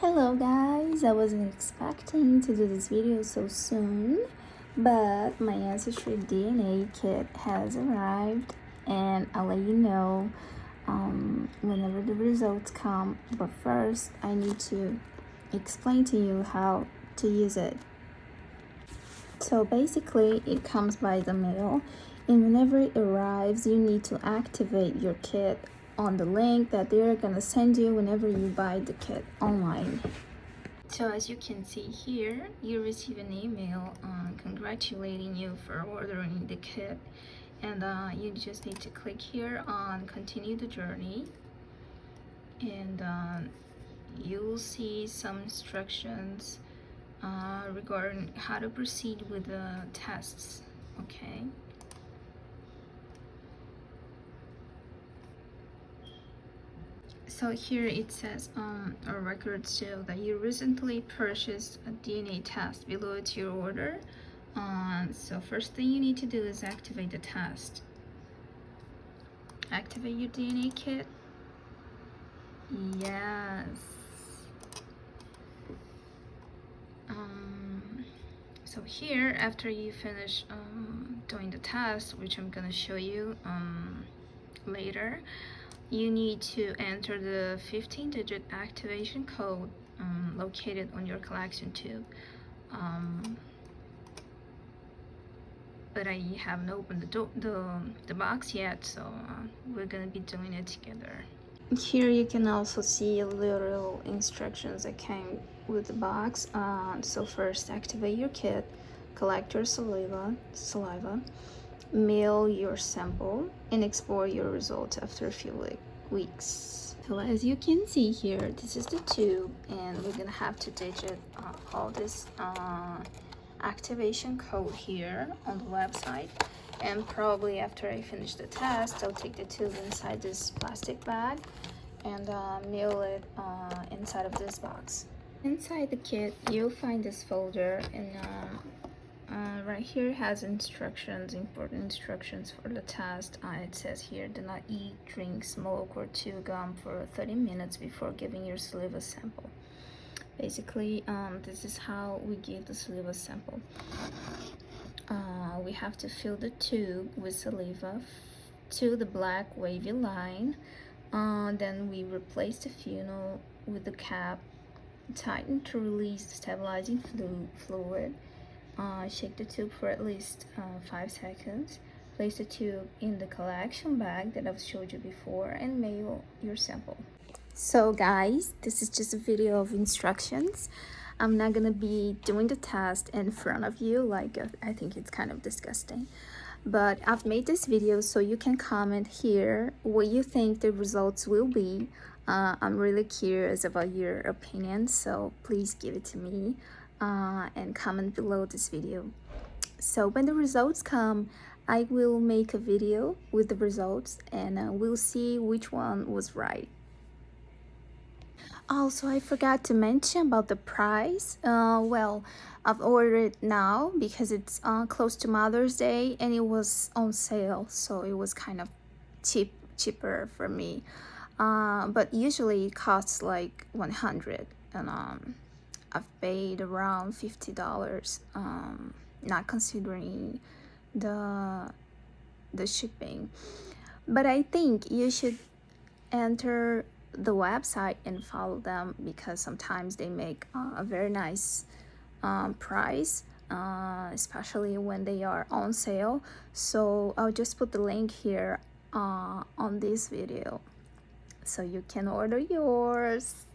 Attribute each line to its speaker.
Speaker 1: Hello guys, I wasn't expecting to do this video so soon, but my Ancestry DNA kit has arrived and I'll let you know whenever the results come. But first, I need to explain to you how to use it. So basically, it comes by the mail, and whenever it arrives, you need to activate your kit on the link that they're gonna send you whenever you buy the kit online. So as you can see here, you receive an email congratulating you for ordering the kit, and you just need to click here on continue the journey, and you'll see some instructions regarding how to proceed with the tests. Okay, so here it says our records show that you recently purchased a DNA test. Below it's your order. So first thing you need to do is activate the test. Activate your DNA kit. Yes. So here, after you finish doing the test, which I'm gonna show you later, you need to enter the 15-digit activation code located on your collection tube. But I haven't opened the box yet, so we're gonna be doing it together. Here you can also see little instructions that came with the box. So first, activate your kit, collect your saliva, mail your sample, and export your results after a few weeks. So as you can see here, this is the tube, and we're gonna have to digit all this activation code here on the website. And probably after I finish the test, I'll take the tube inside this plastic bag and mail it inside of this box. Inside the kit, you'll find this folder, and right here has instructions, important instructions for the test. It says here, do not eat, drink, smoke, or chew gum for 30 minutes before giving your saliva sample. Basically, this is how we give the saliva sample. We have to fill the tube with saliva to the black wavy line. Then we replace the funnel with the cap, tighten to release the stabilizing fluid. Shake the tube for at least 5 seconds. Place the tube in the collection bag that I've showed you before and mail your sample. So guys, this is just a video of instructions. I'm not gonna be doing the test in front of you, like I think it's kind of disgusting. But I've made this video so you can comment here what you think the results will be. I'm really curious about your opinion, so please give it to me and comment below this video. So when the results come, I will make a video with the results, and we'll see which one was right. Also, I forgot to mention about the price. Well, I've ordered it now because it's close to Mother's Day, and it was on sale, so it was kind of cheaper for me. But usually it costs like 100, and I've paid around $50, not considering the shipping. But I think you should enter the website and follow them, because sometimes they make a very nice price, especially when they are on sale. So I'll just put the link here on this video so you can order yours.